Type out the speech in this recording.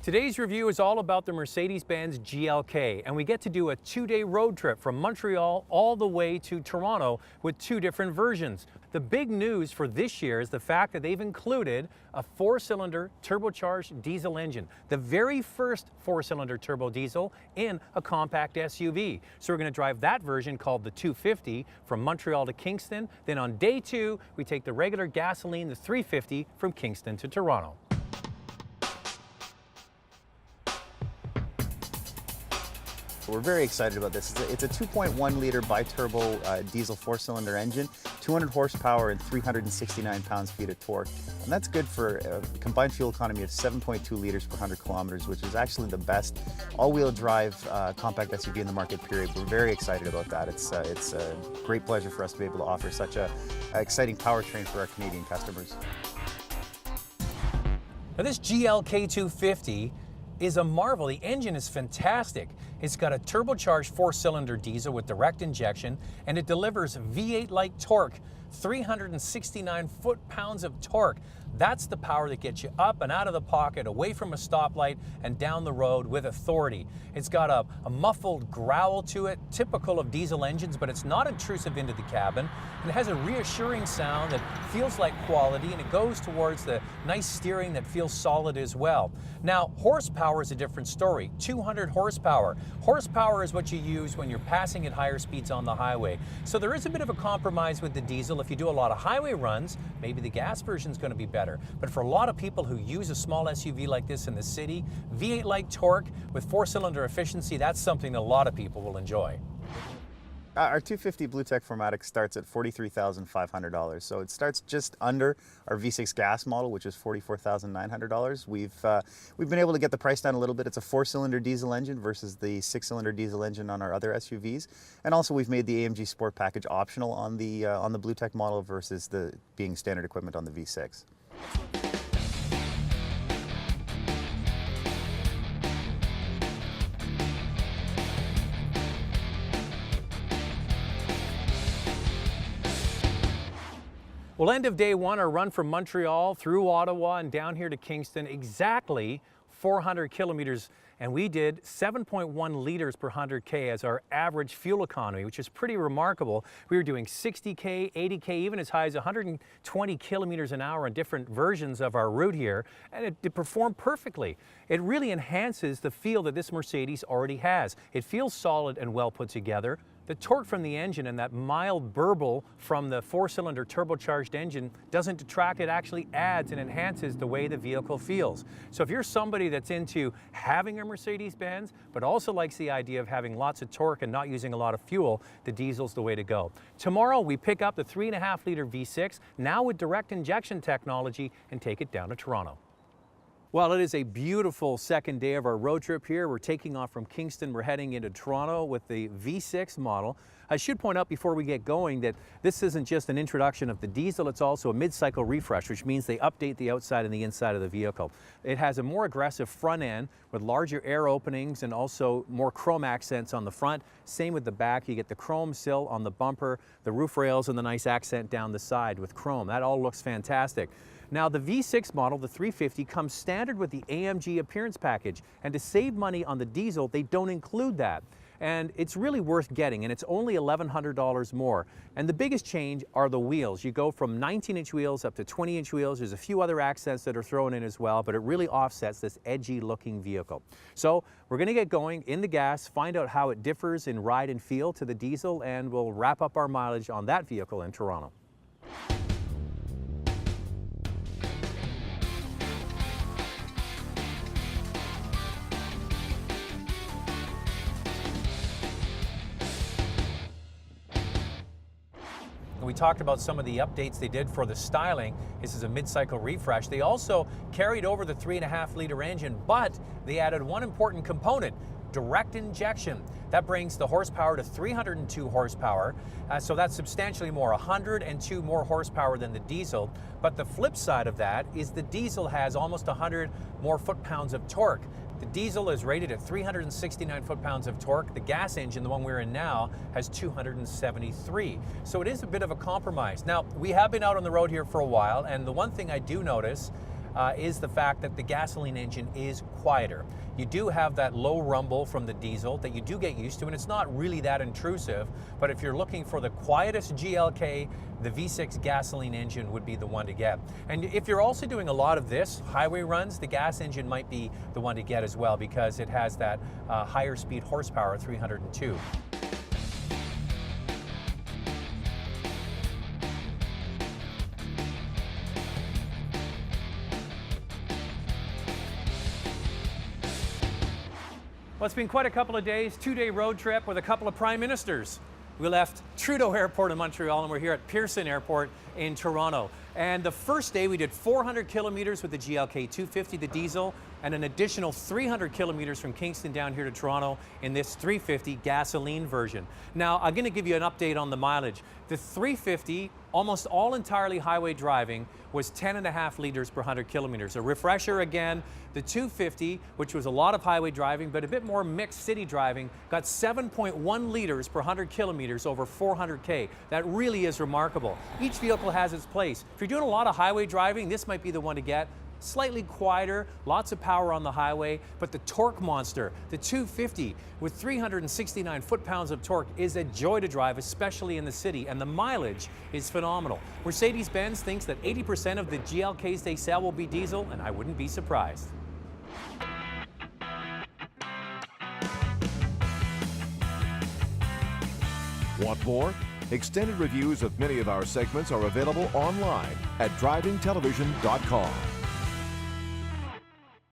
Today's review is all about the Mercedes-Benz GLK, and we get to do a two-day road trip from Montreal all the way to Toronto with two different versions. The big news for this year is the fact that they've included a four-cylinder turbocharged diesel engine, the very first four-cylinder turbo diesel in a compact SUV. So we're going to drive that version called the 250 from Montreal to Kingston. Then on day two, we take the regular gasoline, the 350, from Kingston to Toronto. We're very excited about this. It's a 2.1 liter bi-turbo diesel four-cylinder engine, 200 horsepower and 369 pounds-feet of torque. And that's good for a combined fuel economy of 7.2 liters per 100 kilometers, which is actually the best all-wheel drive compact SUV in the market, period. We're very excited about that. It's a great pleasure for us to be able to offer such a exciting powertrain for our Canadian customers. Now this GLK 250 is a marvel. The engine is fantastic. It's got a turbocharged four-cylinder diesel with direct injection, and it delivers V8-like torque, 369 foot-pounds of torque. That's the power that gets you up and out of the pocket, away from a stoplight, and down the road with authority. It's got a muffled growl to it, typical of diesel engines, but it's not intrusive into the cabin. And it has a reassuring sound that feels like quality, and it goes towards the nice steering that feels solid as well. Now, horsepower is a different story. 200 horsepower. Horsepower is what you use when you're passing at higher speeds on the highway. So there is a bit of a compromise with the diesel. If you do a lot of highway runs, maybe the gas version is going to be better. But for a lot of people who use a small SUV like this in the city, V8-like torque with four-cylinder efficiency, that's something that a lot of people will enjoy. Our 250 BlueTech 4MATIC starts at $43,500, so it starts just under our V6 gas model, which is $44,900. We've been able to get the price down a little bit. It's a four-cylinder diesel engine versus the six-cylinder diesel engine on our other SUVs, and also we've made the AMG Sport Package optional on the BlueTech model versus the being standard equipment on the V6. Well, end of day one, our run from Montreal through Ottawa and down here to Kingston, exactly 400 kilometers, and we did 7.1 liters per 100K as our average fuel economy, which is pretty remarkable. We were doing 60K, 80K, even as high as 120 kilometers an hour on different versions of our route here, and it performed perfectly. It really enhances the feel that this Mercedes already has. It feels solid and well put together. The torque from the engine and that mild burble from the four-cylinder turbocharged engine doesn't detract, it actually adds and enhances the way the vehicle feels. So if you're somebody that's into having a Mercedes-Benz, but also likes the idea of having lots of torque and not using a lot of fuel, the diesel's the way to go. Tomorrow we pick up the 3.5 liter V6, now with direct injection technology, and take it down to Toronto. Well, it is a beautiful second day of our road trip here. We're taking off from Kingston. We're heading into Toronto with the V6 model. I should point out before we get going that this isn't just an introduction of the diesel, it's also a mid-cycle refresh, which means they update the outside and the inside of the vehicle. It has a more aggressive front end with larger air openings and also more chrome accents on the front. Same with the back. You get the chrome sill on the bumper, the roof rails, and the nice accent down the side with chrome. That all looks fantastic. Now the V6 model, the 350, comes standard with the AMG appearance package, and to save money on the diesel, they don't include that. And it's really worth getting, and it's only $1,100 more. And the biggest change are the wheels. You go from 19-inch wheels up to 20-inch wheels. There's a few other accents that are thrown in as well, but it really offsets this edgy-looking vehicle. So we're going to get going in the gas, find out how it differs in ride and feel to the diesel, and we'll wrap up our mileage on that vehicle in Toronto. We talked about some of the updates they did for the styling. This is a mid-cycle refresh. They also carried over the 3.5 liter engine, but they added one important component: direct injection. That brings the horsepower to 302 horsepower, so that's substantially more, 102 more horsepower than the diesel. But the flip side of that is the diesel has almost 100 more foot-pounds of torque. The diesel is rated at 369 foot-pounds of torque. The gas engine, the one we're in now, has 273. So it is a bit of a compromise. Now, we have been out on the road here for a while, and the one thing I do notice is the fact that the gasoline engine is quieter. You do have that low rumble from the diesel that you do get used to, and it's not really that intrusive, but if you're looking for the quietest GLK, the V6 gasoline engine would be the one to get. And if you're also doing a lot of this, highway runs, the gas engine might be the one to get as well because it has that higher speed horsepower, 302. Well, it's been quite a couple of days, 2-day road trip with a couple of prime ministers. We left Trudeau Airport in Montreal and we're here at Pearson Airport in Toronto. And the first day we did 400 kilometers with the GLK 250, the diesel, and an additional 300 kilometers from Kingston down here to Toronto in this 350 gasoline version. Now, I'm going to give you an update on the mileage. The 350, almost all entirely highway driving, was 10.5 liters per 100 kilometers. A refresher again, the 250, which was a lot of highway driving, but a bit more mixed city driving, got 7.1 liters per 100 kilometers over 400K. That really is remarkable. Each vehicle has its place. If you're doing a lot of highway driving, this might be the one to get. Slightly quieter, lots of power on the highway, but the torque monster, the 250 with 369 foot-pounds of torque is a joy to drive, especially in the city, and the mileage is phenomenal. Mercedes-Benz thinks that 80% of the GLKs they sell will be diesel, and I wouldn't be surprised. Want more? Extended reviews of many of our segments are available online at drivingtelevision.com.